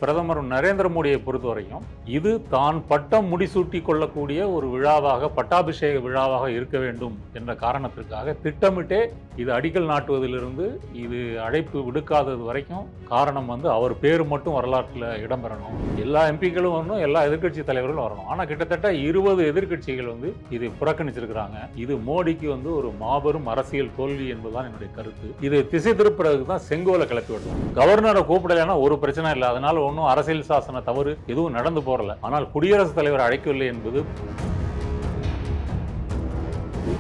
பிரதமர் நரேந்திர மோடியை பொறுத்த வரைக்கும் இது தான் பட்டம் முடிசூட்டி கொள்ளக்கூடிய ஒரு விழாவாக, பட்டாபிஷேக விழாவாக இருக்க வேண்டும் என்ற காரணத்திற்காக திட்டமிட்டே இது அடிக்கல் நாட்டுவதிலிருந்து இது அழைப்பு விடுக்காதது வரைக்கும் காரணம் அவர் பேர் மட்டும் வரலாற்றில் இடம்பெறணும், எல்லா எம்பிக்களும் வரணும், எல்லா எதிர்க்கட்சி தலைவர்களும் வரணும். ஆனால் கிட்டத்தட்ட 20 எதிர்க்கட்சிகள் இதை புறக்கணிச்சிருக்கிறாங்க. இது மோடிக்கு ஒரு மாபெரும் அரசியல் தோல்வி என்பதுதான் என்னுடைய கருத்து. இது திசை திருப்புறதுக்கு தான் செங்கோலை கிளப்பி விடணும். கவர்னரை கூப்பிடலைன்னா ஒரு பிரச்சனை இல்லை, அதனால ஒன்றும் அரசியல் சாசன தவறு எதுவும் நடந்து போறல. ஆனால் குடியரசுத் தலைவர் அழைக்கவில்லை என்பது.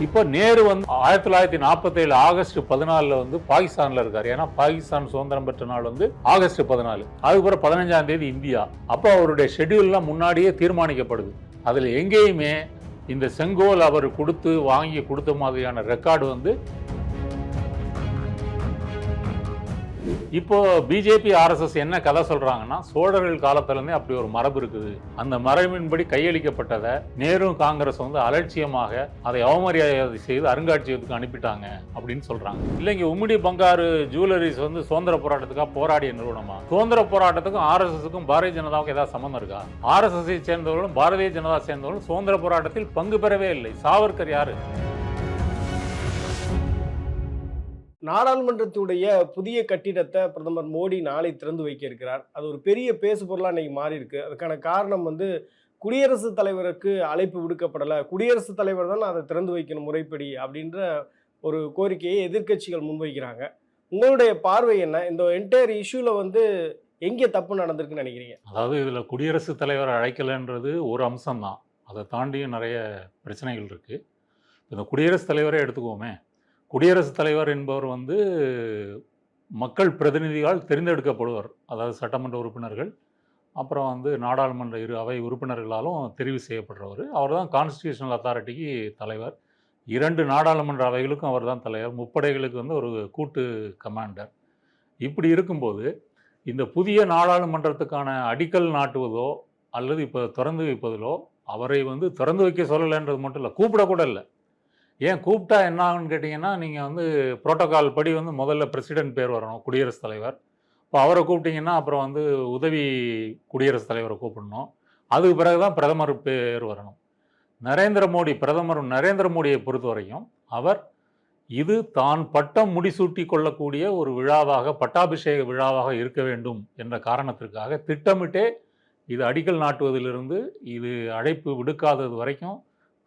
இப்போ நேரு 1947 ஆகஸ்ட் 14 பாகிஸ்தான்ல இருக்காரு. ஏன்னா பாகிஸ்தான் சுதந்திரம் பெற்ற நாள் ஆகஸ்ட் 14. அதுக்கப்புறம் 15ஆம் தேதி இந்தியா. அப்போ அவருடைய ஷெட்யூல்லாம் முன்னாடியே தீர்மானிக்கப்படுது. அதுல எங்கேயுமே இந்த செங்கோல் அவர் வாங்கி கொடுத்த மாதிரியான ரெக்கார்டு இப்போ பிஜேபி ஆர்எஸ்எஸ் என்ன கதை சொல்றாங்கன்னா, சோழர்கள் காலத்திலிருந்தே அப்படி ஒரு மரபு இருக்குது, அந்த மரபின்படி கையளிக்கப்பட்டதை நேரு காங்கிரஸ் அலட்சியமாக அதை அவமரியாதை செய்து அருங்காட்சியகத்துக்கு அனுப்பிட்டாங்க அப்படின்னு சொல்றாங்க. இல்லைங்க, உம்மிடி பங்காரு ஜுவல்லரிஸ் சுதந்திர போராட்டத்துக்காக போராடிய நிறுவனமா? சுதந்திர போராட்டத்துக்கும் ஆர்எஸ்எஸ்க்கும் பாரதிய ஜனதாவுக்கு ஏதாவது சம்பந்தம் இருக்கா? ஆர்எஸ்எஸ்ஐ சேர்ந்தவர்களும் பாரதிய ஜனதா சேர்ந்தவர்களும் சுதந்திர போராட்டத்தில் பங்கு பெறவே இல்லை. சாவர்கர் யாரு? நாடாளுமன்றத்துடைய புதிய கட்டிடத்தை பிரதமர் மோடி நாளை திறந்து வைக்க இருக்கிறார். அது ஒரு பெரிய பேசு பொருளாக இன்னைக்கு மாறி இருக்கு. அதுக்கான காரணம் குடியரசுத் தலைவருக்கு அழைப்பு விடுக்கப்படலை, குடியரசுத் தலைவர் தான் அதை திறந்து வைக்கணும் முறைப்படி அப்படின்ற ஒரு கோரிக்கையை எதிர்க்கட்சிகள் முன்வைக்கிறாங்க. உங்களுடைய பார்வை என்ன? இந்த என்டையர் இஷ்யூவில் எங்கே தப்பு நடந்திருக்குன்னு நினைக்கிறீங்க? அதாவது இதில் குடியரசுத் தலைவர் அழைக்கலைன்றது ஒரு அம்சம்தான், அதை தாண்டியும் நிறைய பிரச்சனைகள் இருக்குது. இந்த குடியரசுத் தலைவரே எடுத்துக்குவோமே, குடியரசுத் தலைவர் என்பவர் மக்கள் பிரதிநிதிகளால் தேர்ந்தெடுக்கப்படுவார். அதாவது சட்டமன்ற உறுப்பினர்கள், அப்புறம் நாடாளுமன்ற இரு அவை உறுப்பினர்களாலும் தெரிவு செய்யப்படுறவர். அவர் தான் கான்ஸ்டியூஷனல் அத்தாரிட்டிக்கு தலைவர். 2 நாடாளுமன்ற அவைகளுக்கும் அவர் தான் தலைவர். முப்படைகளுக்கு ஒரு கூட்டு கமாண்டர். இப்படி இருக்கும்போது இந்த புதிய நாடாளுமன்றத்துக்கான அடிக்கல் நாட்டுவதோ அல்லது இப்போ திறந்து வைப்பதிலோ அவரை திறந்து வைக்க சொல்லலைன்றது மட்டும் இல்லை, கூப்பிடக்கூட இல்லை. ஏன் கூப்பிட்டா என்ன ஆகுன்னு கேட்டிங்கன்னா, நீங்கள் புரோட்டோகால் படி முதல்ல பிரசிடென்ட் பேர் வரணும், குடியரசுத் தலைவர். இப்போ அவரை கூப்பிட்டிங்கன்னா அப்புறம் உதவி குடியரசுத் தலைவரை கூப்பிடணும். அதுக்கு பிறகு தான் பிரதமர் பேர் வரணும். பிரதமர் நரேந்திர மோடியை பொறுத்த வரைக்கும் அவர் இது தான் பட்டம் முடிசூட்டி கொள்ளக்கூடிய ஒரு விழாவாக, பட்டாபிஷேக விழாவாக இருக்க வேண்டும் என்ற காரணத்திற்காக திட்டமிட்டே இது அடிக்கல் நாட்டுவதிலிருந்து இது அழைப்பு விடுக்காதது வரைக்கும்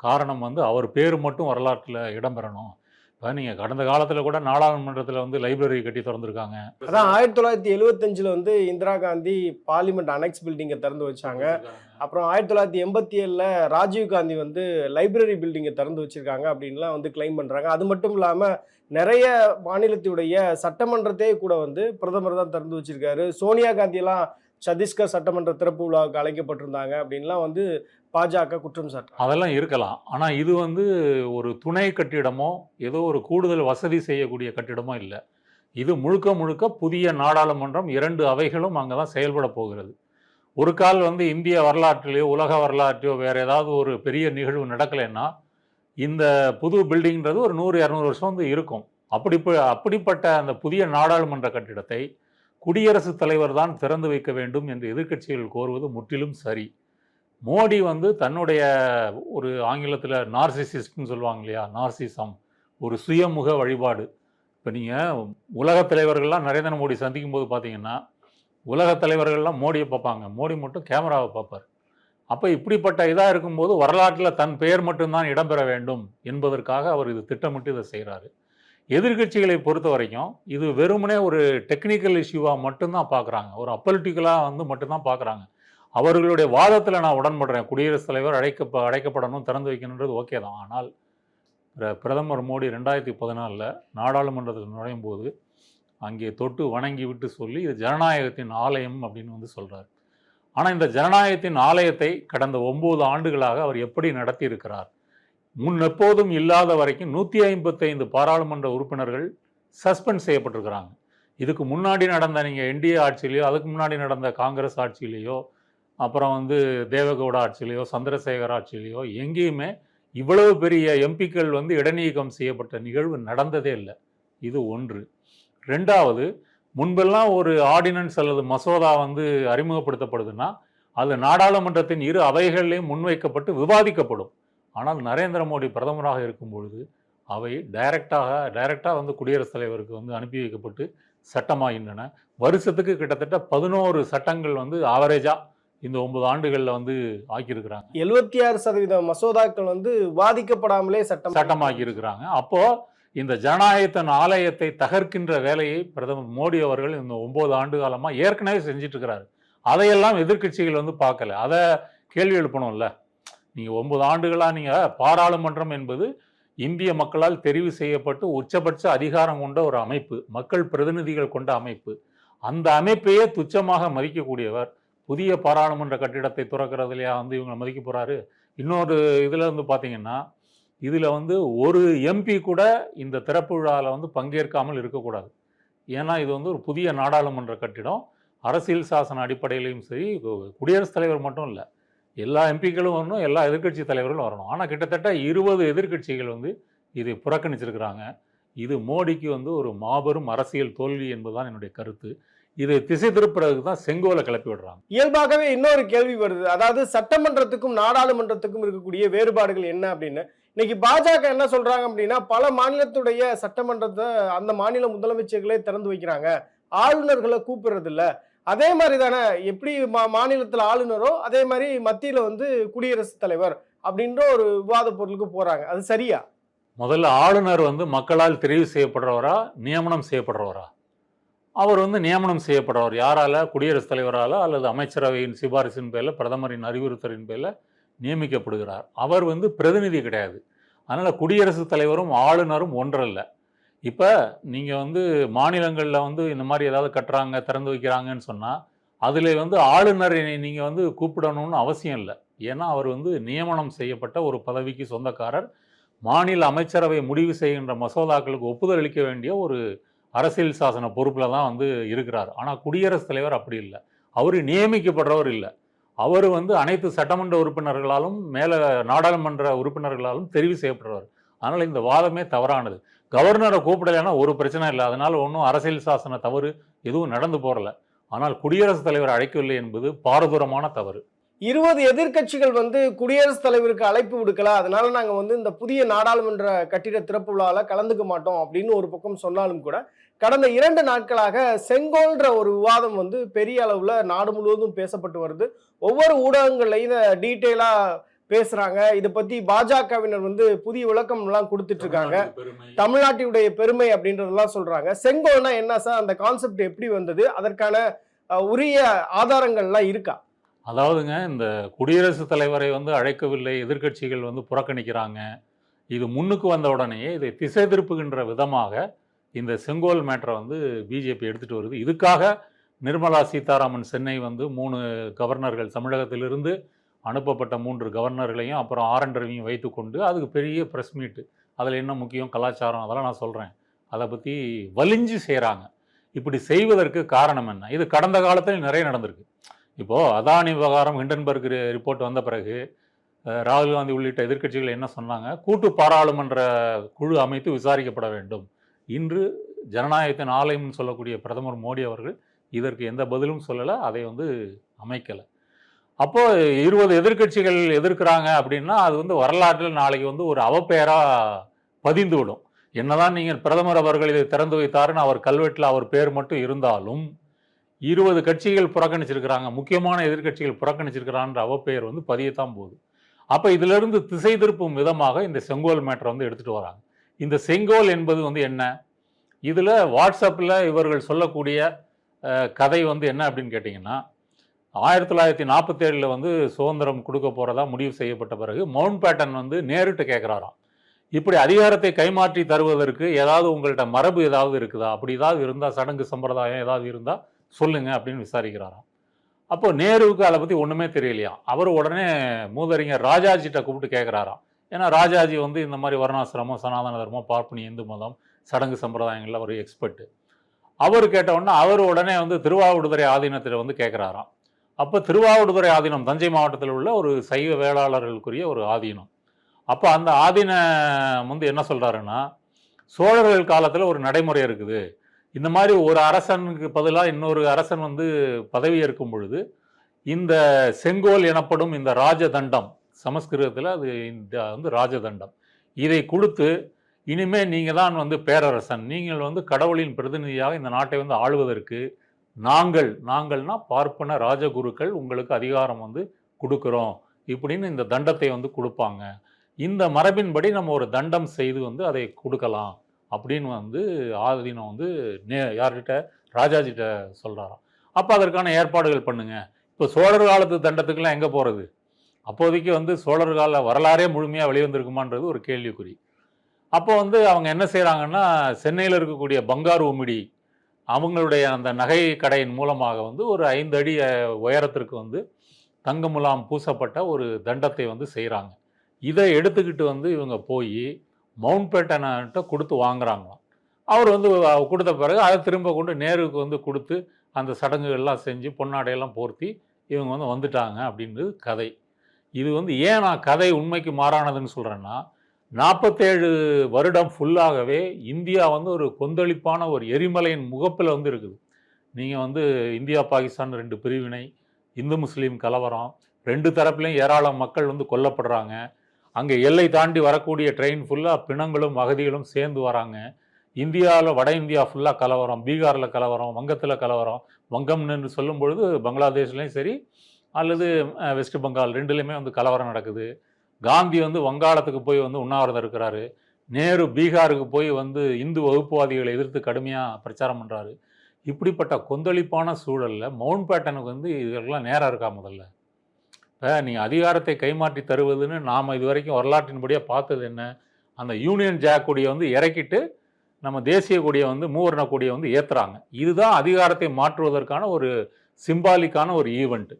காரணம் அவர் பேர் மட்டும் வரலாற்றில் இடம்பெறணும். இப்போ நீங்கள் கடந்த காலத்தில் கூட நாடாளுமன்றத்தில் லைப்ரரி கட்டி திறந்துருக்காங்க. அதான் 1975 இந்திரா காந்தி பார்லிமெண்ட் அனெக்ஸ் பில்டிங்கை திறந்து வச்சாங்க. அப்புறம் 1987 ராஜீவ் காந்தி லைப்ரரி பில்டிங்கை திறந்து வச்சிருக்காங்க அப்படின்லாம் கிளைம் பண்ணுறாங்க. அது மட்டும் இல்லாமல் நிறைய மாநிலத்துடைய சட்டமன்றத்தையே கூட பிரதமர் தான் திறந்து வச்சிருக்காரு. சோனியா காந்தியெல்லாம் சத்தீஸ்கர் சட்டமன்ற திறப்பு விழாவுக்கு அழைக்கப்பட்டிருந்தாங்க அப்படின்லாம் பாஜக குற்றம் சாட்டு. அதெல்லாம் இருக்கலாம். ஆனால் இது ஒரு துணை கட்டிடமோ ஏதோ ஒரு கூடுதல் வசதி செய்யக்கூடிய கட்டிடமோ இல்லை. இது முழுக்க முழுக்க புதிய நாடாளுமன்றம், 2 அவைகளும் அங்கே தான் செயல்பட போகிறது. ஒரு கால் இந்திய வரலாற்றிலேயோ உலக வரலாற்றிலோ வேறு ஏதாவது ஒரு பெரிய நிகழ்வு நடக்கலைன்னா இந்த புது பில்டிங்கிறது ஒரு 100-200 வருஷம் இருக்கும். அப்படிப்பட்ட அந்த புதிய நாடாளுமன்ற கட்டிடத்தை குடியரசுத் தலைவர் தான் திறந்து வைக்க வேண்டும் என்று எதிர்க்கட்சிகள் கோருவது முற்றிலும் சரி. மோடி தன்னுடைய ஒரு ஆங்கிலத்தில் நார்சிசிஸ்ட்னு சொல்லுவாங்க இல்லையா, நார்சிசம், ஒரு சுயமுக வழிபாடு. இப்போ நீங்கள் உலகத் தலைவர்கள்லாம் நரேந்திர மோடி சந்திக்கும் போது பார்த்தீங்கன்னா உலகத் தலைவர்கள்லாம் மோடியை பார்ப்பாங்க, மோடி மட்டும் கேமராவை பார்ப்பார். அப்போ இப்படிப்பட்ட இதாக இருக்கும்போது வரலாற்றில் தன் பெயர் மட்டும்தான் இடம்பெற வேண்டும் என்பதற்காக அவர் இது திட்டமிட்டு இதை செய்கிறாரு. எதிர்கட்சிகளை பொறுத்த வரைக்கும் இது வெறுமனே ஒரு டெக்னிக்கல் இஷ்யூவாக மட்டும்தான் பார்க்குறாங்க, ஒரு அப்பொலிட்டிக்கலாக மட்டும்தான் பார்க்குறாங்க. அவர்களுடைய வாதத்தில் நான் உடன்படுறேன், குடியரசுத் தலைவர் அழைக்கப்படணும், திறந்து வைக்கணுன்றது ஓகே தான். ஆனால் பிரதமர் மோடி 2014 நாடாளுமன்றத்தில் நுழையும் போது அங்கே தொட்டு வணங்கி விட்டு சொல்லி இது ஜனநாயகத்தின் ஆலயம் அப்படின்னு சொல்கிறார். ஆனால் இந்த ஜனநாயகத்தின் ஆலயத்தை கடந்த 9 ஆண்டுகளாக அவர் எப்படி நடத்தி இருக்கிறார்? முன் எப்போதும் இல்லாத வரைக்கும் 155 பாராளுமன்ற உறுப்பினர்கள் சஸ்பெண்ட் செய்யப்பட்டிருக்கிறாங்க. இதுக்கு முன்னாடி நடந்த நீங்கள் என்டிஏ ஆட்சியிலையோ, அதுக்கு முன்னாடி நடந்த காங்கிரஸ் ஆட்சியிலையோ, அப்புறம் தேவகவுடா ஆட்சியிலையோ, சந்திரசேகர் ஆட்சியிலையோ எங்கேயுமே இவ்வளவு பெரிய எம்பிக்கள் இடைநீக்கம் செய்யப்பட்ட நிகழ்வு நடந்ததே இல்லை. இது ஒன்று. ரெண்டாவது, முன்பெல்லாம் ஒரு ஆர்டினன்ஸ் அல்லது மசோதா வந்து அறிமுகப்படுத்தப்படுதுன்னா அது நாடாளுமன்றத்தின் இரு அவைகளிலையும் முன்வைக்கப்பட்டு விவாதிக்கப்படும். ஆனால் நரேந்திர மோடி பிரதமராக இருக்கும் பொழுது அவை டைரக்டாக வந்து குடியரசுத் தலைவருக்கு வந்து அனுப்பி வைக்கப்பட்டு சட்டமாகின்றன. வருஷத்துக்கு கிட்டத்தட்ட 11 சட்டங்கள் வந்து ஆவரேஜாக இந்த 9 ஆண்டுகளில் வந்து ஆக்கியிருக்கிறாங்க. 76% மசோதாக்கள் வந்து விவாதிக்கப்படாமலே சட்டமாக்கி இருக்கிறாங்க. அப்போ இந்த ஜனநாயகத்தின் ஆலயத்தை தகர்க்கின்ற வேலையை பிரதமர் மோடி அவர்கள் இந்த 9 ஆண்டு காலமா ஏற்கனவே செஞ்சுட்டு இருக்கிறாரு. அதையெல்லாம் எதிர்க்கட்சிகள் வந்து பார்க்கல. அதை கேள்வி எழுப்பணும்ல. நீங்க 9 ஆண்டுகளா நீங்க பாராளுமன்றம் என்பது இந்திய மக்களால் தெரிவு செய்யப்பட்டு உச்சபட்ச அதிகாரம் கொண்ட ஒரு அமைப்பு, மக்கள் பிரதிநிதிகள் கொண்ட அமைப்பு. அந்த அமைப்பையே துச்சமாக மதிக்கக்கூடியவர் புதிய பாராளுமன்ற கட்டிடத்தை துறக்கிறதுலையா வந்து இவங்களை மதிக்க போறாரு. இன்னொரு இதுல வந்து பாத்தீங்கன்னா, இதுல வந்து ஒரு எம்பி கூட இந்த திறப்பு விழாவில் வந்து பங்கேற்காமல் இருக்கக்கூடாது. ஏன்னா இது வந்து ஒரு புதிய நாடாளுமன்ற கட்டிடம். அரசியல் சாசன அடிப்படையிலையும் சரி, குடியரசுத் தலைவர் மட்டும் இல்லை, எல்லா எம்பிக்களும் வரணும், எல்லா எதிர்க்கட்சி தலைவர்களும் வரணும். ஆனால் கிட்டத்தட்ட 20 எதிர்க்கட்சிகள் வந்து இதை புறக்கணிச்சிருக்கிறாங்க. இது மோடிக்கு வந்து ஒரு மாபெரும் அரசியல் தோல்வி என்பதுதான் என்னுடைய கருத்து. இதை திசை திருப்புறதுக்கு தான் செங்கோலை கிளப்பி விடுறாங்க. இயல்பாகவே இன்னொரு கேள்வி வருது, அதாவது சட்டமன்றத்துக்கும் நாடாளுமன்றத்துக்கும் இருக்கக்கூடிய வேறுபாடுகள் என்ன அப்படின்னு. இன்னைக்கு பாஜக என்ன சொல்றாங்க அப்படின்னா, பல மாநிலத்துடைய சட்டமன்றத்தை அந்த மாநில முதலமைச்சர்களே திறந்து வைக்கிறாங்க, ஆளுநர்களை கூப்பிடுறது இல்ல. அதே மாதிரி தானே எப்படி மாநிலத்தில் ஆளுநரோ அதே மாதிரி மத்தியில வந்து குடியரசுத் தலைவர் அப்படின்ற ஒரு விவாத பொருளுக்கு போறாங்க. அது சரியா? முதல்ல ஆளுநர் வந்து மக்களால் தெரிவு செய்யப்படுறவரா, நியமனம் செய்யப்படுறவரா? அவர் வந்து நியமனம் செய்யப்படுறவர். யாரால? குடியரசுத் தலைவரால் அல்லது அமைச்சரவையின் சிபாரிசின் பேரில், பிரதமரின் அறிவுறுத்தலின் பேரில் நியமிக்கப்படுகிறார். அவர் வந்து பிரதிநிதி கிடையாது. அதனால் குடியரசுத் தலைவரும் ஆளுநரும் ஒன்றல்ல. இப்போ நீங்கள் வந்து மாநிலங்களில் வந்து இந்த மாதிரி ஏதாவது கட்டுறாங்க, திறந்து வைக்கிறாங்கன்னு சொன்னால் அதில் வந்து ஆளுநரை நீங்கள் வந்து கூப்பிடணும்னு அவசியம் இல்லை. ஏன்னா அவர் வந்து நியமனம் செய்யப்பட்ட ஒரு பதவிக்கு சொந்தக்காரர். மாநில அமைச்சரவை முடிவு செய்கின்ற மசோதாக்களுக்கு ஒப்புதல் அளிக்க வேண்டிய ஒரு அரசியல் சாசன பொறுப்பில் தான் வந்து இருக்கிறார். ஆனால் குடியரசுத் தலைவர் அப்படி இல்லை. அவர் நியமிக்கப்படுறவர் இல்லை. அவர் வந்து அனைத்து சட்டமன்ற உறுப்பினர்களாலும் மேலே நாடாளுமன்ற உறுப்பினர்களாலும் தெரிவு செய்யப்படுறவர். அதனால் இந்த வாதமே தவறானது. கவர்னரை கூப்பிடலைன்னா ஒரு பிரச்சனை இல்லை, அதனால் ஒன்றும் அரசியல் சாசன தவறு எதுவும் நடந்து போகல. ஆனால் குடியரசுத் தலைவர் அழைக்கவில்லை என்பது பாரதூரமான தவறு. 20 எதிர்க்கட்சிகள் வந்து குடியரசுத் தலைவருக்கு அழைப்பு விடுக்கல, அதனால நாங்க வந்து இந்த புதிய நாடாளுமன்ற கட்டிட திறப்பு விழாவில் கலந்துக்க மாட்டோம் அப்படின்னு ஒரு பக்கம் சொன்னாலும் கூட, கடந்த 2 நாட்களாக செங்கோல்ன்ற ஒரு விவாதம் வந்து பெரிய அளவுல நாடு முழுவதும் பேசப்பட்டு வருது. ஒவ்வொரு ஊடகங்கள்லையும் இதை டீட்டெயிலா பேசுறாங்க. இதை பத்தி பாஜகவினர் வந்து புதிய விளக்கம் எல்லாம் கொடுத்துட்டு இருக்காங்க. தமிழ்நாட்டினுடைய பெருமை அப்படின்றதெல்லாம் சொல்றாங்க. செங்கோல்னா என்ன சார், அந்த கான்செப்ட் எப்படி வந்தது, அதற்கான உரிய ஆதாரங்கள்லாம் இருக்கா? அதாவதுங்க, இந்த குடியரசுத் தலைவரை வந்து அழைக்கவில்லை, எதிர்க்கட்சிகள் வந்து புறக்கணிக்கிறாங்க. இது முன்னுக்கு வந்த உடனேயே இதை திசை திருப்புகின்ற விதமாக இந்த செங்கோல் மேட்டரை வந்து பிஜேபி எடுத்துகிட்டு வருது. இதுக்காக நிர்மலா சீதாராமன் சென்னை வந்து 3 கவர்னர்கள், தமிழகத்திலிருந்து அனுப்பப்பட்ட 3 கவர்னர்களையும் அப்புறம் ஆர்.என். ரவியும் வைத்து கொண்டு அதுக்கு பெரிய ப்ரெஸ் மீட்டு, அதில் என்ன முக்கியம், கலாச்சாரம், அதெல்லாம் நான் சொல்கிறேன், அதை பற்றி வலிஞ்சு செய்கிறாங்க. இப்படி செய்வதற்கு காரணம் என்ன? இது கடந்த காலத்தில் நிறைய நடந்திருக்கு. இப்போது அதானி விவகாரம், ஹிண்டன்பர்க் ரிப்போர்ட் வந்த பிறகு ராகுல் காந்தி உள்ளிட்ட எதிர்க்கட்சிகள் என்ன சொன்னாங்க? கூட்டு பாராளுமன்ற குழு அமைத்து விசாரிக்கப்பட வேண்டும். இன்று ஜனநாயகத்தின் ஆலயம்னு சொல்லக்கூடிய பிரதமர் மோடி அவர்கள் இதற்கு எந்த பதிலும் சொல்லலை, அதை வந்து அமைக்கலை. அப்போது 20 எதிர்க்கட்சிகள் எதிர்க்கிறாங்க அப்படின்னா அது வந்து வரலாற்றில் நாளைக்கு வந்து ஒரு அவப்பெயராக பதிந்து விடும். என்னதான் நீங்கள் பிரதமர் அவர்கள் இதை திறந்து வைத்தாருன்னு அவர் கல்வெட்டில் அவர் பேர் மட்டும் இருந்தாலும் 20 கட்சிகள் புறக்கணிச்சிருக்கிறாங்க, முக்கியமான எதிர்க்கட்சிகள் புறக்கணிச்சிருக்கிறான்ற அவப்பெயர் வந்து பதியத்தான் போகுது. அப்போ இதிலிருந்து திசை திருப்பும் விதமாக இந்த செங்கோல் மேட்டரை வந்து எடுத்துகிட்டு வராங்க. இந்த செங்கோல் என்பது வந்து என்ன? இதில் வாட்ஸ்அப்பில் இவர்கள் சொல்லக்கூடிய கதை வந்து என்ன அப்படின்னு கேட்டிங்கன்னா, 1947 வந்து சுதந்திரம் கொடுக்க போகிறதா முடிவு செய்யப்பட்ட பிறகு மவுண்ட் பேட்டன் வந்து நேரிட்டு கேட்குறாராம், இப்படி அதிகாரத்தை கைமாற்றி தருவதற்கு ஏதாவது உங்கள்கிட்ட மரபு ஏதாவது இருக்குதா, அப்படி ஏதாவது இருந்தால், சடங்கு சம்பிரதாயம் ஏதாவது இருந்தால் சொல்லுங்க அப்படின்னு விசாரிக்கிறாராம். அப்போ நேருவுக்கு அதை பற்றி ஒன்றுமே தெரியலையாம். அவர் உடனே மூதறிஞர் ராஜாஜிட்ட கூப்பிட்டு கேட்குறாராம். ஏன்னா ராஜாஜி வந்து இந்த மாதிரி வர்ணாசிரமம், சனாதன தர்மம், பார்ப்பனிய இந்து மதம், சடங்கு சம்பிரதாயங்களில் ஒரு எக்ஸ்பர்ட்டு. அவர் கேட்டவுடனே அவர் உடனே வந்து திருவாவடுதுறை ஆதீனத்தில் வந்து கேட்குறாராம். அப்போ திருவாவடுதுறை ஆதீனம் தஞ்சை மாவட்டத்தில் உள்ள ஒரு சைவ வேளாளர்களுக்குரிய ஒரு ஆதீனம். அப்போ அந்த ஆதீனம் வந்து என்ன சொல்கிறாருன்னா, சோழர்கள் காலத்தில் ஒரு நடைமுறை இருக்குது, இந்த மாதிரி ஒரு அரசனுக்கு பதிலாக இன்னொரு அரசன் வந்து பதவி ஏற்கும் பொழுது இந்த செங்கோல் எனப்படும் இந்த ராஜதண்டம், சமஸ்கிருதத்தில் அது இந்த வந்து ராஜதண்டம், இதை கொடுத்து இனிமே நீங்கள் தான் வந்து பேரரசன், நீங்கள் வந்து கடவுளின் பிரதிநிதியாக இந்த நாட்டை வந்து ஆளுவதற்கு நாங்கள்னா பார்ப்பன ராஜகுருக்கள் உங்களுக்கு அதிகாரம் வந்து கொடுக்குறோம் இப்படின்னு இந்த தண்டத்தை வந்து கொடுப்பாங்க. இந்த மரபின்படி நம்ம ஒரு தண்டம் செய்து வந்து அதை கொடுக்கலாம் அப்படின்னு வந்து ஆதீனம் வந்து யார்கிட்ட, ராஜாஜிட்ட சொல்கிறாராம். அப்போ அதற்கான ஏற்பாடுகள் பண்ணுங்க. இப்போ சோழர் காலத்து தண்டத்துக்கெல்லாம் எங்கே போகிறது? அப்போதைக்கு வந்து சோழர் கால வரலாறே முழுமையாக வெளிவந்திருக்குமான்றது ஒரு கேள்விக்குறி. அப்போ வந்து அவங்க என்ன செய்கிறாங்கன்னா, சென்னையில் இருக்கக்கூடிய பங்காரு உமிடி அவங்களுடைய அந்த நகை கடையின் மூலமாக வந்து ஒரு 5 அடி உயரத்திற்கு வந்து தங்க முலாம் பூசப்பட்ட ஒரு தண்டத்தை வந்து செய்கிறாங்க. இதை எடுத்துக்கிட்டு வந்து இவங்க போய் மவுண்ட் பேட்டன்கிட்ட கொடுத்து வாங்குறாங்களாம். அவர் வந்து கொடுத்த பிறகு அதை திரும்ப கொண்டு நேருக்கு வந்து கொடுத்து அந்த சடங்குகள்லாம் செஞ்சு பொன்னாடையெல்லாம் போர்த்தி இவங்க வந்து வந்துட்டாங்க அப்படின்றது கதை. இது வந்து ஏன் நான் கதை உண்மைக்கு மாறானதுன்னு சொல்கிறேன்னா, 47 வருடம் ஃபுல்லாகவே இந்தியா வந்து ஒரு கொந்தளிப்பான ஒரு எரிமலையின் முகப்பில் வந்து இருக்குது. நீங்கள் வந்து இந்தியா பாகிஸ்தான் 2 பிரிவினை, இந்து முஸ்லீம் கலவரம், 2 தரப்புலையும் ஏராளம் மக்கள் வந்து கொல்லப்படுறாங்க. அங்கே எல்லை தாண்டி வரக்கூடிய ட்ரெயின் ஃபுல்லாக பிணங்களும் அகதிகளும் சேர்ந்து வராங்க. இந்தியாவில் வட இந்தியா ஃபுல்லாக கலவரம், பீகாரில் கலவரம், வங்கத்தில் கலவரம். வங்கம்னு சொல்லும் பொழுது பங்களாதேஷ்லேயும் சரி அல்லது வெஸ்ட் பெங்கால் 2லேயுமே வந்து கலவரம் நடக்குது. காந்தி வந்து வங்காளத்துக்கு போய் வந்து உண்ணாவிரதம் இருக்கிறாரு. நேரு பீகாருக்கு போய் வந்து இந்து வகுப்புவாதிகளை எதிர்த்து கடுமையாக பிரச்சாரம் பண்ணுறாரு. இப்படிப்பட்ட கொந்தளிப்பான சூழலில் மவுண்ட் பேட்டனுக்கு வந்து இதெல்லாம் நேரம் இருக்கா? முதல்ல இப்போ நீங்கள் அதிகாரத்தை கைமாற்றி தருவதுன்னு நாம் இது வரைக்கும் வரலாற்றின்படியாக பார்த்தது என்ன? அந்த யூனியன் ஜாக் கொடியை வந்து இறக்கிட்டு நம்ம தேசிய கொடியை வந்து மூவர்ண கொடியை வந்து ஏற்றுறாங்க. இதுதான் அதிகாரத்தை மாற்றுவதற்கான ஒரு சிம்பாலிக்கான ஒரு ஈவெண்ட்டு.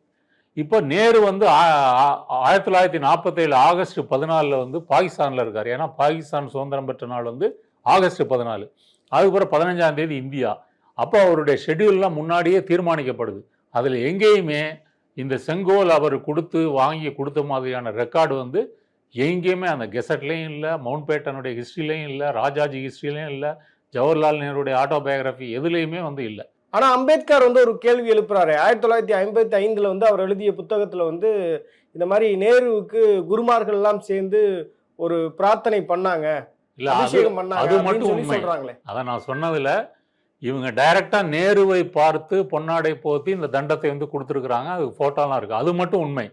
இப்போ நேரு வந்து 1947 ஆகஸ்ட் 14 வந்து பாகிஸ்தானில் இருக்கார். ஏன்னா பாகிஸ்தான் சுதந்திரம் பெற்ற நாள் வந்து ஆகஸ்ட் 14. அதுக்கப்புறம் 15ஆம் தேதி இந்தியா. அப்போ அவருடைய ஷெட்யூல்லாம் முன்னாடியே தீர்மானிக்கப்படுது. அதில் எங்கேயுமே இந்த செங்கோல் அவர் வாங்கி கொடுத்த மாதிரியான ரெக்கார்டு வந்து எங்கேயுமே அந்த கெசட்லேயும் இல்லை, மவுண்ட் பேட்டனுடைய ஹிஸ்ட்ரிலையும் இல்லை, ராஜாஜி ஹிஸ்ட்ரிலையும் இல்லை, ஜவஹர்லால் நேருடைய ஆட்டோபயோகிராஃபி எதுலேயுமே வந்து இல்லை. ஆனா அம்பேத்கர் வந்து ஒரு கேள்வி எழுப்புறாரு. 1955 வந்து அவர் எழுதிய புத்தகத்துல வந்து இந்த மாதிரி நேருவுக்கு குருமார்கள் எல்லாம் சேர்ந்து ஒரு பிரார்த்தனை பண்ணாங்க, இல்ல அபிஷேகம் பண்ணாங்க, அது மட்டும் அப்படின்னு சொல்லி உண்மை. சொல்றாங்களே. அதை நான் சொன்னதுல இவங்க டைரக்டா நேருவை பார்த்து பொன்னாடை போத்தி இந்த தண்டத்தை வந்து கொடுத்துருக்குறாங்க. அது போட்டோலாம் இருக்கு. அது மட்டும் உண்மை.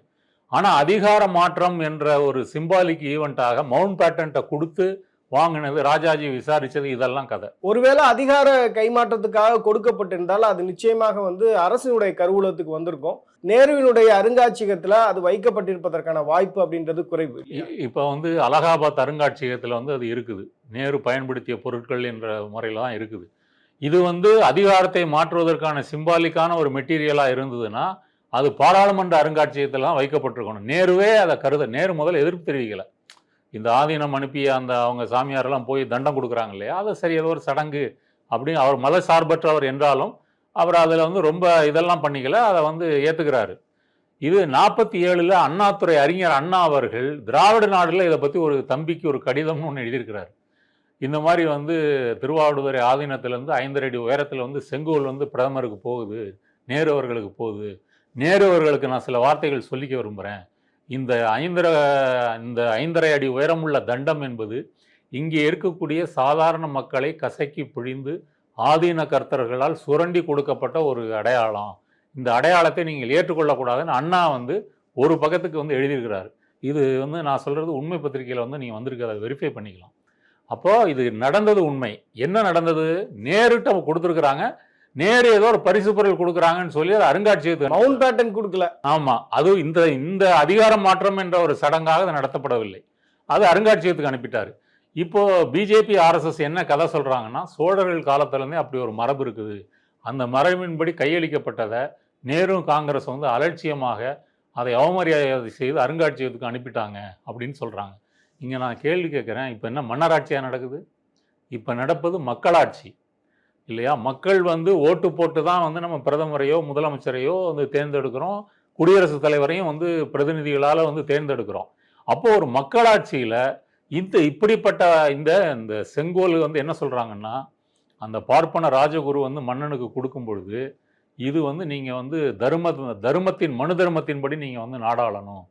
ஆனா அதிகார மாற்றம் என்ற ஒரு சிம்பாலிக் ஈவெண்ட்டாக மவுண்ட் பேட்டன்ட்ட கொடுத்து வாங்கினது, ராஜாஜி விசாரிச்சது, இதெல்லாம் கதை. ஒருவேளை அதிகார கைமாற்றத்துக்காக கொடுக்கப்பட்டிருந்தால் அது நிச்சயமாக வந்து அரசினுடைய கருவூலத்துக்கு வந்திருக்கும். நேருவினுடைய அருங்காட்சியகத்துல அது வைக்கப்பட்டிருப்பதற்கான வாய்ப்பு அப்படின்றது குறைவு. இப்போ வந்து அலகாபாத் அருங்காட்சியகத்தில் வந்து அது இருக்குது. நேரு பயன்படுத்திய பொருட்கள் என்ற முறையில் தான் இருக்குது. இது வந்து அதிகாரத்தை மாற்றுவதற்கான சிம்பாலிக்கான ஒரு மெட்டீரியலாக இருந்ததுன்னா அது பாராளுமன்ற அருங்காட்சியகத்திலாம் வைக்கப்பட்டிருக்கணும். நேருவே அதை நேரு முதல்ல எதிர்ப்பு தெரிவிக்கலை. இந்த ஆதீனம் அனுப்பிய அந்த அவங்க சாமியாரெல்லாம் போய் தண்டம் கொடுக்குறாங்க இல்லையா, அதை சரி ஏதோ ஒரு சடங்கு அப்படின்னு அவர் மத சார்பற்றவர் என்றாலும் அவர் அதில் வந்து ரொம்ப இதெல்லாம் பண்ணிக்கல, அதை வந்து ஏற்றுக்கிறாரு. இது 47 அண்ணாதுரை அறிஞர் அண்ணா அவர்கள் திராவிட நாடுல இதை பற்றி ஒரு தம்பிக்கு ஒரு கடிதம்னு ஒன்று எழுதியிருக்கிறார். இந்த மாதிரி வந்து திருவாவடுதுறை ஆதீனத்திலேருந்து 5 அடி உயரத்தில் வந்து செங்கோல் வந்து பிரதமருக்கு போகுது, நேரு அவர்களுக்கு போகுது. நேரு அவர்களுக்கு நான் சில வார்த்தைகள் சொல்லிக்க விரும்புகிறேன். இந்த 5.5 அடி உயரமுள்ள தண்டம் என்பது இங்கே இருக்கக்கூடிய சாதாரண மக்களை கசக்கி பிழிந்து ஆதீன கர்த்தர்களால் சுரண்டி கொடுக்கப்பட்ட ஒரு அடையாளம். இந்த அடையாளத்தை நீங்கள் ஏற்றுக்கொள்ளக்கூடாதுன்னு அண்ணா வந்து ஒரு பக்கத்துக்கு வந்து எழுதியிருக்கிறார். இது வந்து நான் சொல்கிறது உண்மை பத்திரிகையில் வந்து நீங்கள் வந்திருக்கு, அதை வெரிஃபை பண்ணிக்கலாம். அப்போது இது நடந்தது உண்மை. என்ன நடந்தது? நேருட்ட கொடுத்துருக்குறாங்க. நேரு ஏதோ ஒரு பரிசு பொருள் கொடுக்குறாங்கன்னு சொல்லி அது அருங்காட்சியகத்துக்கு மவுண்ட் பேட்டன் கொடுக்கல. ஆமாம், அது இந்த அதிகார மாற்றம் என்ற ஒரு சடங்காக அது நடத்தப்படவில்லை. அது அருங்காட்சியகத்துக்கு அனுப்பிட்டார். இப்போ பிஜேபி ஆர்எஸ்எஸ் என்ன கதை சொல்கிறாங்கன்னா, சோழர்கள் காலத்திலேருந்தே அப்படி ஒரு மரபு இருக்குது, அந்த மரபின்படி கையளிக்கப்பட்டதை நேரு காங்கிரஸ் வந்து அலட்சியமாக அதை அவமரியாதை செய்து அருங்காட்சியகத்துக்கு அனுப்பிட்டாங்க அப்படின்னு சொல்கிறாங்க. இங்கே நான் கேள்வி கேட்குறேன், இப்போ என்ன மன்னராட்சியாக நடக்குது? இப்போ நடப்பது மக்களாட்சி இல்லையா? மக்கள் வந்து ஓட்டு போட்டு தான் வந்து நம்ம பிரதமரையோ முதலமைச்சரையோ வந்து தேர்ந்தெடுக்கிறோம், குடியரசுத் தலைவரையும் வந்து பிரதிநிதிகளால் வந்து தேர்ந்தெடுக்கிறோம். அப்போது ஒரு மக்களாட்சியில் இப்படிப்பட்ட இந்த செங்கோல் வந்து என்ன சொல்கிறாங்கன்னா, அந்த பார்ப்பன ராஜகுரு வந்து மன்னனுக்கு கொடுக்கும் பொழுது இது வந்து நீங்கள் வந்து தர்மத்தின் மனு தர்மத்தின்படி நீங்கள் வந்து நாடாளணும்,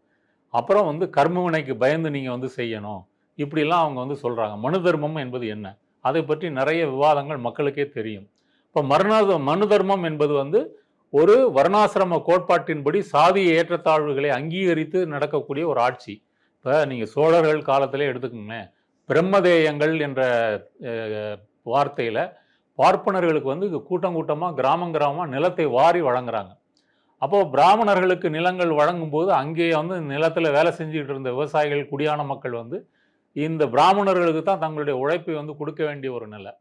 அப்புறம் வந்து கர்ம வினைக்கு பயந்து நீங்கள் வந்து செய்யணும், இப்படிலாம் அவங்க வந்து சொல்கிறாங்க. மனு தர்மம் என்பது என்ன, அதை பற்றி நிறைய விவாதங்கள் மக்களுக்கே தெரியும். இப்போ மனு தர்மம் என்பது வந்து ஒரு வர்ணாசிரம கோட்பாட்டின்படி சாதிய ஏற்றத்தாழ்வுகளை அங்கீகரித்து நடக்கக்கூடிய ஒரு ஆட்சி. இப்போ நீங்கள் சோழர்கள் காலத்திலே எடுத்துக்கோங்களேன், பிரம்மதேயங்கள் என்ற வார்த்தையில் பார்ப்பனர்களுக்கு வந்து கூட்டம் கூட்டமாக கிராமமாக நிலத்தை வாரி வழங்குறாங்க. அப்போது பிராமணர்களுக்கு நிலங்கள் வழங்கும்போது அங்கே வந்து நிலத்தில் வேலை செஞ்சுக்கிட்டு இருந்த விவசாயிகள், குடியான மக்கள் வந்து இந்த பிராமணர்களுக்கு தான் தங்களுடைய உழைப்பை வந்து கொடுக்க வேண்டிய ஒரு நிலை.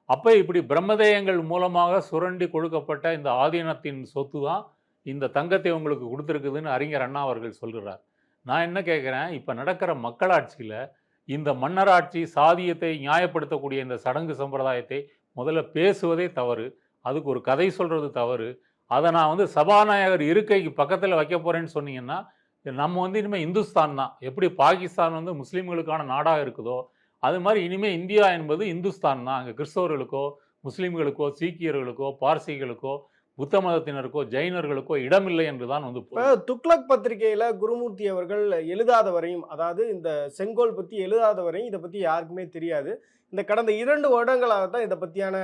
அப்போ இப்படி பிரம்மதேயங்கள் மூலமாக சுரண்டி கொடுக்கப்பட்ட இந்த ஆதீனத்தின் சொத்து தான் இந்த தங்கத்தை உங்களுக்கு கொடுத்துருக்குதுன்னு அறிஞர் அண்ணா அவர்கள் சொல்கிறார். நான் என்ன கேட்குறேன், இப்போ நடக்கிற மக்களாட்சியில் இந்த மன்னராட்சி சாதியத்தை நியாயப்படுத்தக்கூடிய இந்த சடங்கு சம்பிரதாயத்தை முதல்ல பேசுவதே தவறு, அதுக்கு ஒரு கதை சொல்கிறது தவறு. அதை நான் வந்து சபாநாயகர் இருக்கைக்கு பக்கத்தில் வைக்க போகிறேன்னு சொன்னீங்கன்னா, நம்ம வந்து இனிமேல் இந்துஸ்தான் தான். எப்படி பாகிஸ்தான் வந்து முஸ்லீம்களுக்கான நாடாக இருக்குதோ அது மாதிரி இனிமேல் இந்தியா என்பது இந்துஸ்தான் தான். அங்கே கிறிஸ்தவர்களுக்கோ முஸ்லீம்களுக்கோ சீக்கியர்களுக்கோ பார்சிகளுக்கோ புத்த மதத்தினருக்கோ ஜெயினர்களுக்கோ இடமில்லை என்று தான் வந்து. இப்போ துக்ளக் பத்திரிகையில் குருமூர்த்தி அவர்கள் எழுதாத வரையும், அதாவது இந்த செங்கோல் பற்றி எழுதாத வரையும் இதை பற்றி யாருக்குமே தெரியாது. இந்த கடந்த 2 வருடங்களாக தான் இதை பற்றியான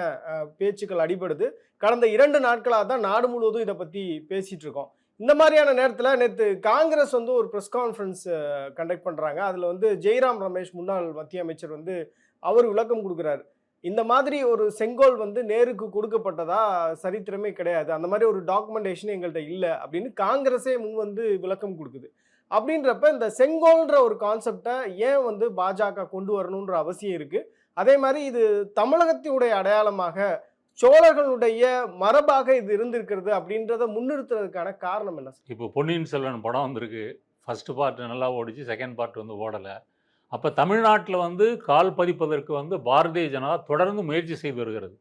பேச்சுக்கள் அடிபடுது. கடந்த 2 நாட்களாக தான் நாடு முழுவதும் இதை பற்றி பேசிகிட்டு இருக்கோம். இந்த மாதிரியான நேரத்தில் நேற்று காங்கிரஸ் வந்து ஒரு ப்ரெஸ் கான்ஃபரன்ஸ் கண்டக்ட் பண்ணுறாங்க. அதில் வந்து ஜெய்ராம் ரமேஷ் முன்னாள் மத்திய அமைச்சர் வந்து அவர் விளக்கம் கொடுக்குறாரு. இந்த மாதிரி ஒரு செங்கோல் வந்து நேருக்கு கொடுக்கப்பட்டதா சரித்திரமே கிடையாது, அந்த மாதிரி ஒரு டாக்குமெண்டேஷன் எங்கள்கிட்ட இல்லை அப்படின்னு காங்கிரஸே முன் வந்து விளக்கம் கொடுக்குது. அப்படின்றப்ப இந்த செங்கோல்ன்ற ஒரு கான்செப்டை ஏன் வந்து பாஜக கொண்டு வரணுன்ற அவசியம் இருக்குது? அதே மாதிரி இது தமிழகத்தினுடைய அடையாளமாக சோழர்களுடைய மரபாக இது இருந்திருக்கிறது அப்படின்றத முன்னிறுத்துறதுக்கான காரணம் என்ன? இப்போ பொன்னியின் செல்வன் படம் வந்திருக்கு, ஃபர்ஸ்ட் பார்ட் நல்லா ஓடிச்சு, செகண்ட் பார்ட் வந்து ஓடலை. அப்போ தமிழ்நாட்டில் வந்து கால் பதிப்பதற்கு வந்து பாரதிய ஜனதா தொடர்ந்து முயற்சி செய்து வருகிறது.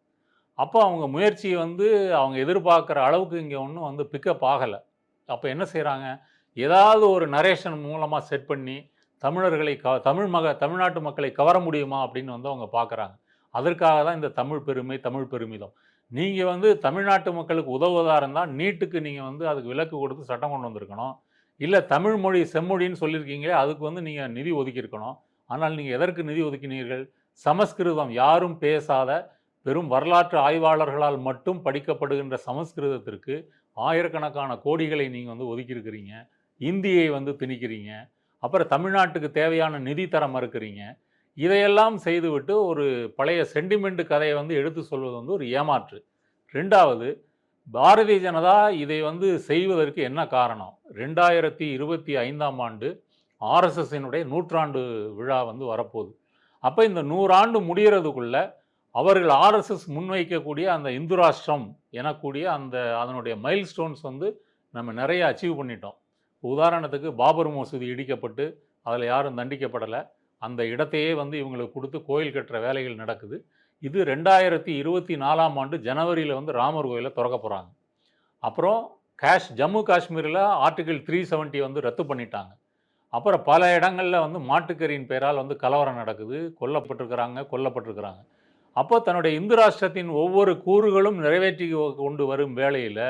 அப்போ அவங்க முயற்சியை வந்து அவங்க எதிர்பார்க்குற அளவுக்கு இங்கே ஒன்றும் வந்து பிக்கப் ஆகலை. அப்போ என்ன செய்கிறாங்க, ஏதாவது ஒரு நரேஷன் மூலமாக செட் பண்ணி தமிழர்களை தமிழ்நாட்டு மக்களை கவர முடியுமா அப்படின்னு வந்து அவங்க பார்க்குறாங்க. அதற்காக தான் இந்த தமிழ் பெருமிதம். நீங்கள் வந்து தமிழ்நாட்டு மக்களுக்கு உதவுவதாக இருந்தால் நீட்டுக்கு நீங்கள் வந்து அதுக்கு விலக்கு கொடுத்து சட்டம் கொண்டு வந்திருக்கணும். இல்லை தமிழ் மொழி செம்மொழின்னு சொல்லியிருக்கீங்களே, அதுக்கு வந்து நீங்கள் நிதி ஒதுக்கியிருக்கணும். ஆனால் நீங்கள் எதற்கு நிதி ஒதுக்கினீர்கள்? சமஸ்கிருதம் யாரும் பேசாத வெறும் வரலாற்று ஆய்வாளர்களால் மட்டும் படிக்கப்படுகின்ற சமஸ்கிருதத்திற்கு ஆயிரக்கணக்கான கோடிகளை நீங்கள் வந்து ஒதுக்கியிருக்கிறீங்க. இந்தியை வந்து திணிக்கிறீங்க. அப்புறம் தமிழ்நாட்டுக்கு தேவையான நிதி தர மறுக்கிறீங்க. இதையெல்லாம் செய்துவிட்டு ஒரு பழைய சென்டிமெண்ட் கதையை வந்து எடுத்து சொல்வது வந்து ஒரு ஏமாற்று. 2வது, பாரதிய ஜனதா இதை வந்து செய்வதற்கு என்ன காரணம்? 2025ஆம் ஆண்டு ஆர்எஸ்எஸ்ஸினுடைய 100ஆண்டு விழா வந்து வரப்போகுது. அப்போ இந்த 100 ஆண்டு முடிகிறதுக்குள்ள அவர்கள் ஆர்எஸ்எஸ் முன்வைக்கக்கூடிய அந்த இந்து ராஷ்டிரம் எனக்கூடிய அதனுடைய மைல் ஸ்டோன்ஸ் வந்து நம்ம நிறைய அச்சீவ் பண்ணிட்டோம். உதாரணத்துக்கு பாபர் மசூதி இடிக்கப்பட்டு அதில் யாரும் தண்டிக்கப்படலை. அந்த இடத்தையே வந்து இவங்களுக்கு கொடுத்து கோயில் கட்டுற வேலைகள் நடக்குது. இது 2024ஆம் ஆண்டு ஜனவரியில் வந்து ராமர் கோயிலை திறக்க போகிறாங்க. அப்புறம் ஜம்மு காஷ்மீரில் ஆர்டிகிள் 370 வந்து ரத்து பண்ணிட்டாங்க. அப்புறம் பல இடங்களில் வந்து மாட்டுக்கறியின் பெயரால் வந்து கலவரம் நடக்குது, கொல்லப்பட்டிருக்கிறாங்க. அப்போ தன்னுடைய இந்து ராஷ்டிரத்தின் ஒவ்வொரு கூறுகளும் நிறைவேற்றி கொண்டு வரும் வேளையில்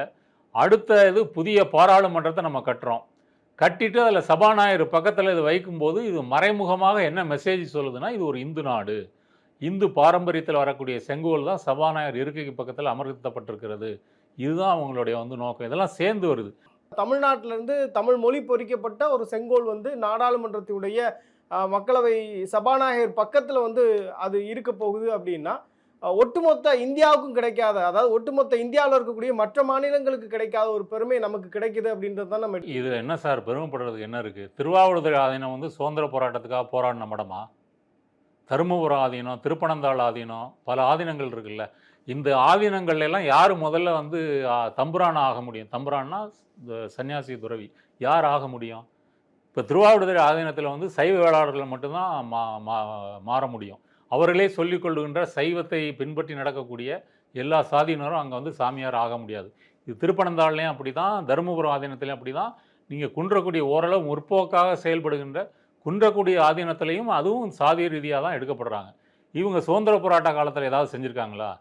அடுத்த புதிய பாராளுமன்றத்தை நம்ம கட்டிட்டு அதில் சபாநாயகர் பக்கத்தில் இது வைக்கும்போது இது மறைமுகமாக என்ன மெசேஜ் சொல்லுதுன்னா, இது ஒரு இந்து நாடு, இந்து பாரம்பரியத்தில் வரக்கூடிய செங்கோல் தான் சபாநாயகர் இருக்கைக்கு பக்கத்தில் அமர்த்தப்பட்டிருக்கிறது. இதுதான் அவங்களுடைய வந்து நோக்கம். இதெல்லாம் சேர்ந்து வருது. தமிழ்நாட்டிலிருந்து தமிழ் மொழி பொறிக்கப்பட்ட ஒரு செங்கோல் வந்து நாடாளுமன்றத்தினுடைய மக்களவை சபாநாயகர் பக்கத்தில் வந்து அது இருக்க போகுது அப்படின்னா, ஒட்டுமொத்த இந்தியாவுக்கும் கிடைக்காத, அதாவது ஒட்டுமொத்த இந்தியாவில் இருக்கக்கூடிய மற்ற மாநிலங்களுக்கு கிடைக்காத ஒரு பெருமை நமக்கு கிடைக்குது அப்படின்றது தான் நம்ம. இதில் என்ன சார் பெருமைப்படுறதுக்கு என்ன இருக்குது? திருவாவடுதுறை ஆதீனம் வந்து சுதந்திர போராட்டத்துக்காக போராடின மடமா? தருமபுரம் ஆதீனம், திருப்பனந்தாள் ஆதீனம், பல ஆதீனங்கள் இருக்குல்ல. இந்த ஆதீனங்கள்லாம் யார் முதல்ல வந்து தம்புரான் ஆக முடியும்? தம்புரான்னா சன்னியாசி துறவி யார் ஆக முடியும்? இப்போ திருவாவடுதுறை ஆதீனத்தில் வந்து சைவ வேளாளர்கள் மட்டும்தான் மாற முடியும். அவர்களே சொல்லிக்கொள்ளுகின்ற சைவத்தை பின்பற்றி நடக்கக்கூடிய எல்லா சாதியினரும் அங்கே வந்து சாமியார் ஆக முடியாது. இது திருப்பனந்தாள்லேயும் அப்படி தான், தருமபுரம் ஆதீனத்திலையும் அப்படி தான். நீங்கள் குன்றக்குடி ஓரளவு முற்போக்காக செயல்படுகின்ற குன்றக்குடி ஆதீனத்திலையும் அதுவும் சாதிய ரீதியாக தான் எடுக்கப்படுறாங்க. இவங்க சுதந்திர போராட்ட காலத்தில் ஏதாவது செஞ்சுருக்காங்களா?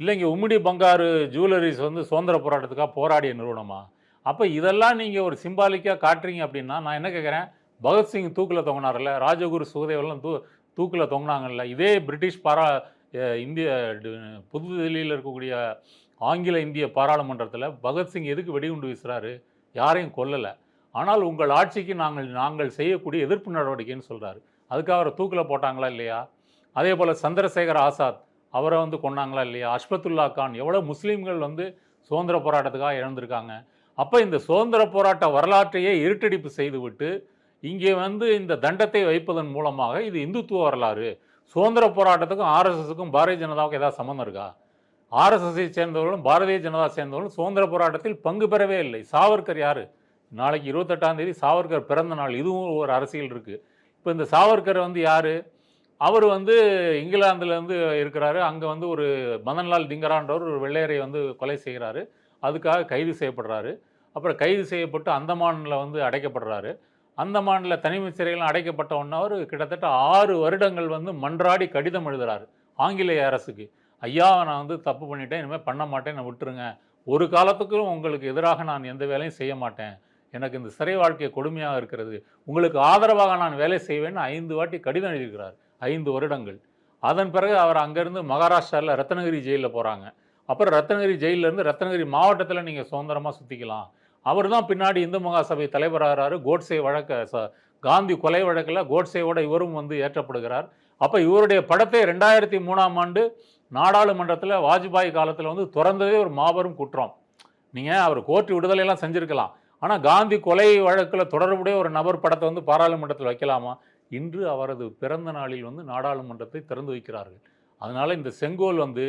இல்லைங்க உம்மிடி பங்காரு ஜுவல்லரிஸ் வந்து சுதந்திர போராட்டத்துக்காக போராடிய நிறுவனமா? அப்போ இதெல்லாம் நீங்கள் ஒரு சிம்பாலிக்காக காட்டுறீங்க அப்படின்னா நான் என்ன கேட்குறேன், பகத்சிங் தூக்கில் தொங்கினார்ல, ராஜகுரு சுகதேவெல்லாம் தூக்கில் தொங்கினாங்கல்ல, இதே பிரிட்டிஷ் இந்திய புதுதில்லியில் இருக்கக்கூடிய ஆங்கில இந்திய பாராளுமன்றத்தில் பகத்சிங் எதுக்கு வெடிகுண்டு வீசுறாரு? யாரையும் கொல்லலை. ஆனால் உங்கள் ஆட்சிக்கு நாங்கள் செய்யக்கூடிய எதிர்ப்பு நடவடிக்கைன்னு சொல்கிறாரு. அதுக்காக அவரை தூக்கில் போட்டாங்களா இல்லையா? அதே போல் சந்திரசேகர் ஆசாத் அவரை வந்து கொன்னாங்களா இல்லையா? அஷ்பத்துல்லா கான், எவ்வளோ முஸ்லீம்கள் வந்து சுதந்திர போராட்டத்துக்காக இழந்திருக்காங்க. அப்போ இந்த சுதந்திர போராட்ட வரலாற்றையே இருட்டடிப்பு செய்துவிட்டு இங்கே வந்து இந்த தண்டத்தை வைப்பதன் மூலமாக இது இந்துத்துவ வரலாறு, சுதந்திர போராட்டத்துக்கும் ஆர்எஸ்எஸுக்கும் பாரதிய ஜனதாவுக்கும் ஏதாவது சம்மந்தம் இருக்கா? ஆர்எஸ்எஸ்ஸை சேர்ந்தவர்களும் பாரதிய ஜனதா சேர்ந்தவர்களும் சுதந்திர போராட்டத்தில் பங்கு பெறவே இல்லை. சாவர்கர் யார்? நாளைக்கு 28ஆம் தேதி சாவர்கர் பிறந்த நாள். இதுவும் ஒரு அரசியல் இருக்குது. இப்போ இந்த சாவர்கர் வந்து யார்? அவர் வந்து இங்கிலாந்துலேருந்து இருக்கிறாரு. அங்கே வந்து ஒரு மதன்லால் திங்கரான்றவர் ஒரு வெள்ளையரை வந்து கொலை செய்கிறாரு. அதுக்காக கைது செய்யப்படுறாரு. அப்புறம் கைது செய்யப்பட்டு அந்தமானில் வந்து அடைக்கப்படுறாரு. அந்தமானில் தனிமை சிறையில் அடைக்கப்பட்ட அவர் கிட்டத்தட்ட 6 வருடங்கள் வந்து மன்றாடி கடிதம் எழுதுகிறாரு ஆங்கிலேய அரசுக்கு. ஐயா, நான் வந்து தப்பு பண்ணிட்டேன், இனிமேல் பண்ண மாட்டேன், என்னை விட்டுருங்க. ஒரு காலத்துக்கும் உங்களுக்கு எதிராக நான் எந்த வேலையும் செய்ய மாட்டேன். எனக்கு இந்த சிறை வாழ்க்கை கொடுமையாக இருக்கிறது. உங்களுக்கு ஆதரவாக நான் வேலை செய்வேன்னு 5 வாட்டி கடிதம் எழுதியிருக்கிறார். 5 வருடங்கள். அதன் பிறகு அவர் அங்கேருந்து மகாராஷ்டிராவில் ரத்னகிரி ஜெயிலில் போகிறாங்க. அப்புறம் ரத்னகிரி ஜெயிலிருந்து ரத்னகிரி மாவட்டத்தில் நீங்கள் சுதந்திரமாக சுற்றிக்கலாம். அவர் தான் பின்னாடி இந்து மகாசபை தலைவராகிறாரு. கோட்ஸே காந்தி கொலை வழக்கில் கோட்ஸேவோட இவரும் வந்து ஏற்றப்படுகிறார். அப்போ இவருடைய படத்தை 2003ஆம் ஆண்டு நாடாளுமன்றத்தில் வாஜ்பாய் காலத்தில் வந்து திறந்ததே ஒரு மாபெரும் குற்றம். நீங்கள் அவர் கோர்ட்டு விடுதலையெல்லாம் செஞ்சுருக்கலாம். ஆனால் காந்தி கொலை வழக்கில் தொடர்புடைய ஒரு நபர் படத்தை வந்து பாராளுமன்றத்தில் வைக்கலாமா? இன்று அவரது பிறந்த நாளில் வந்து நாடாளுமன்றத்தை திறந்து வைக்கிறார்கள். அதனால் இந்த செங்கோல் வந்து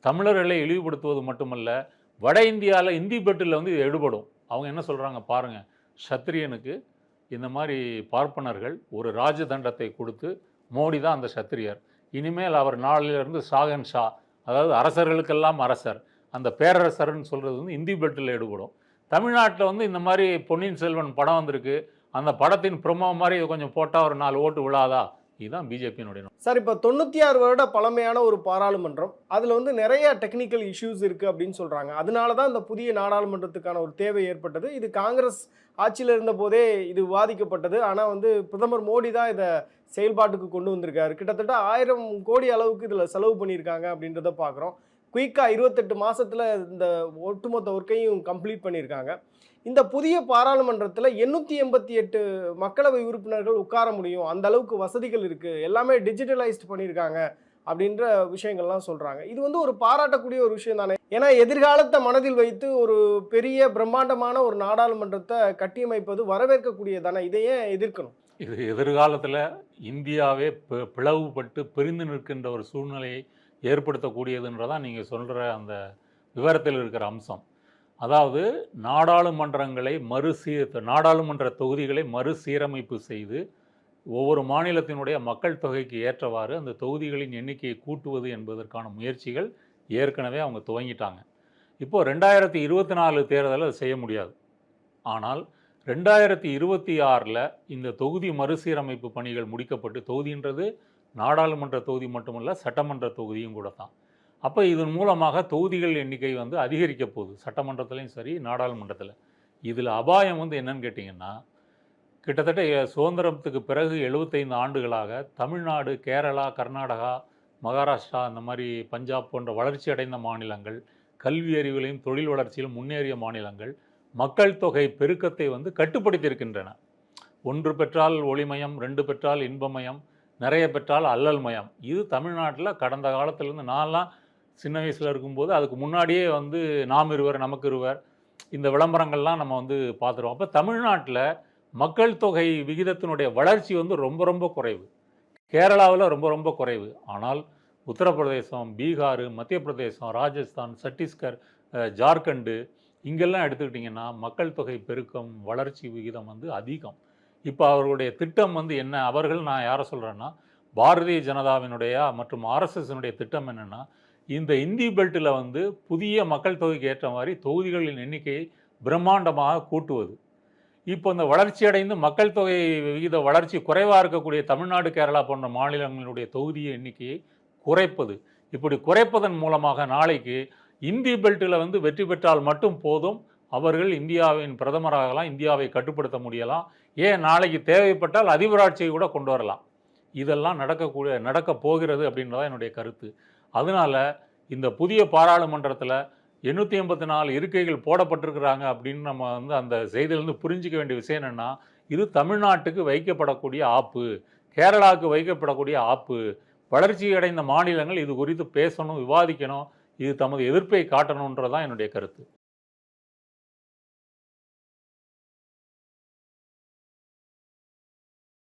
தமிழர்களை இழிவுபடுத்துவது மட்டுமல்ல, வட இந்தியாவில் இந்தி பெட்டில் வந்து இது எடுபடும். அவங்க என்ன சொல்கிறாங்க பாருங்கள், சத்திரியனுக்கு இந்த மாதிரி பார்ப்பனர்கள் ஒரு ராஜதண்டத்தை கொடுத்து, மோடி தான் அந்த சத்திரியர், இனிமேல் அவர் நாளிலிருந்து ஷாகன் ஷா, அதாவது அரசர்களுக்கெல்லாம் அரசர், அந்த பேரரசர்னு சொல்கிறது வந்து இந்தி பெட்டில் எடுபடும். தமிழ்நாட்டில் வந்து இந்த மாதிரி பொன்னியின் செல்வன் படம் வந்திருக்கு, அந்த படத்தின் ப்ரொமோ மாதிரி இதை கொஞ்சம் போட்டால் ஒரு 4 ஓட்டு விழாதா? இதுதான் பிஜேபியினுடைய. சார், இப்போ 96 வருட பழமையான ஒரு பாராளுமன்றம், அதில் வந்து நிறைய டெக்னிக்கல் இஷ்யூஸ் இருக்குது அப்படின்னு சொல்கிறாங்க. அதனால தான் இந்த புதிய நாடாளுமன்றத்துக்கான ஒரு தேவை ஏற்பட்டது. இது காங்கிரஸ் ஆட்சியில் இருந்த போதே இது விவாதிக்கப்பட்டது. ஆனால் வந்து பிரதமர் மோடி தான் இதை செயல்பாட்டுக்கு கொண்டு வந்திருக்காரு. கிட்டத்தட்ட 1000 கோடி அளவுக்கு இதில் செலவு பண்ணியிருக்காங்க அப்படின்றத பார்க்குறோம். குயிக்காக 28 மாதத்தில் இந்த ஒட்டுமொத்த ஒர்க்கையும் கம்ப்ளீட் பண்ணியிருக்காங்க. இந்த புதிய பாராளுமன்றத்தில் 888 மக்களவை உறுப்பினர்கள் உட்கார முடியும், அந்த அளவுக்கு வசதிகள் இருக்குது, எல்லாமே டிஜிட்டலைஸ்ட் பண்ணியிருக்காங்க அப்படின்ற விஷயங்கள்லாம் சொல்கிறாங்க. இது வந்து ஒரு பாராட்டக்கூடிய ஒரு விஷயம் தானே. ஏன்னா எதிர்காலத்தை மனதில் வைத்து ஒரு பெரிய பிரம்மாண்டமான ஒரு நாடாளுமன்றத்தை கட்டியமைப்பது வரவேற்கக்கூடியதானே. இதையே எதிர்க்கணும். இது எதிர்காலத்தில் இந்தியாவே பிளவுபட்டு பிரிந்து நிற்கின்ற ஒரு சூழ்நிலையை ஏற்படுத்தக்கூடியதுன்றதான் நீங்கள் சொல்கிற அந்த விவரத்தில் இருக்கிற அம்சம். அதாவது நாடாளுமன்ற தொகுதிகளை மறுசீரமைப்பு செய்து ஒவ்வொரு மாநிலத்தினுடைய மக்கள் தொகைக்கு ஏற்றவாறு அந்த தொகுதிகளின் எண்ணிக்கையை கூட்டுவது என்பதற்கான முயற்சிகள் ஏற்கனவே அவங்க துவங்கிட்டாங்க. இப்போது 2024 தேர்தலில் அதை செய்ய முடியாது. ஆனால் 2026 இந்த தொகுதி மறுசீரமைப்பு பணிகள் முடிக்கப்பட்டு, தொகுதின்றது நாடாளுமன்ற தொகுதி மட்டுமல்ல, சட்டமன்ற தொகுதியும் கூட தான். அப்போ இதன் மூலமாக தொகுதிகள் எண்ணிக்கை வந்து அதிகரிக்க போகுது, சட்டமன்றத்திலையும் சரி நாடாளுமன்றத்தில். இதில் அபாயம் வந்து என்னன்னு கேட்டிங்கன்னா, கிட்டத்தட்ட சுதந்திரத்துக்கு பிறகு 75 ஆண்டுகளாக தமிழ்நாடு, கேரளா, கர்நாடகா, மகாராஷ்டிரா, அந்த மாதிரி பஞ்சாப் போன்ற வளர்ச்சி அடைந்த மாநிலங்கள், கல்வி அறிவிலையும் தொழில் வளர்ச்சியிலும் முன்னேறிய மாநிலங்கள் மக்கள் தொகை பெருக்கத்தை வந்து கட்டுப்படுத்தியிருக்கின்றன. 1 பெற்றால் ஒளிமயம், 2 பெற்றால் இன்பமயம், நிறைய பெற்றால் அல்லல் மயம். இது தமிழ்நாட்டில் கடந்த காலத்திலேருந்து, நான்லாம் சின்ன வயசில் இருக்கும்போது அதுக்கு முன்னாடியே வந்து நாம் இருவர் நமக்கு இருவர் இந்த விளம்பரங்கள்லாம் நம்ம வந்து பார்த்துருவோம். அப்போ தமிழ்நாட்டில் மக்கள் தொகை விகிதத்தினுடைய வளர்ச்சி வந்து ரொம்ப ரொம்ப குறைவு. கேரளாவில் ரொம்ப ரொம்ப குறைவு. ஆனால் உத்தரப்பிரதேசம், பீகார், மத்திய பிரதேசம், ராஜஸ்தான், சத்தீஸ்கர், ஜார்க்கண்டு, இங்கெல்லாம் எடுத்துக்கிட்டிங்கன்னா மக்கள் தொகை பெருக்கம், வளர்ச்சி விகிதம் வந்து அதிகம். இப்போ அவர்களுடைய திட்டம் வந்து என்ன? நான் யாரை சொல்கிறேன்னா, பாரதிய ஜனதாவினுடைய மற்றும் ஆர்எஸ்எஸ்னுடைய திட்டம் என்னென்னா, இந்த இந்தி பெல்ட்டில் வந்து புதிய மக்கள் தொகைக்கு ஏற்ற மாதிரி தொகுதிகளின் எண்ணிக்கையை பிரம்மாண்டமாக கூட்டுவது. இப்போ இந்த வளர்ச்சியடைந்து மக்கள் தொகை விகித வளர்ச்சி குறைவாக இருக்கக்கூடிய தமிழ்நாடு, கேரளா போன்ற மாநிலங்களுடைய தொகுதி எண்ணிக்கையை குறைப்பது. இப்படி குறைப்பதன் மூலமாக நாளைக்கு இந்தி பெல்ட்டில் வந்து வெற்றி பெற்றால் மட்டும் போதும், அவர்கள் இந்தியாவின் பிரதமராகலாம், இந்தியாவை கட்டுப்படுத்த முடியலாம். ஏன் நாளைக்கு தேவைப்பட்டால் அதிபராட்சியை கூட கொண்டு வரலாம். இதெல்லாம் நடக்க போகிறது அப்படின்றதான் என்னுடைய கருத்து. அதனால இந்த புதிய பாராளுமன்றத்தில் 884 இருக்கைகள் போடப்பட்டிருக்கிறாங்க அப்படின்னு நம்ம வந்து அந்த செய்தியிலிருந்து புரிஞ்சிக்க வேண்டிய விஷயம் என்னென்னா, இது தமிழ்நாட்டுக்கு வைக்கப்படக்கூடிய ஆப்பு, கேரளாவுக்கு வைக்கப்படக்கூடிய ஆப்பு. வளர்ச்சி அடைந்த மாநிலங்கள் இது குறித்து பேசணும், விவாதிக்கணும், இது தமது எதிர்ப்பை காட்டணுன்றதான் என்னுடைய கருத்து.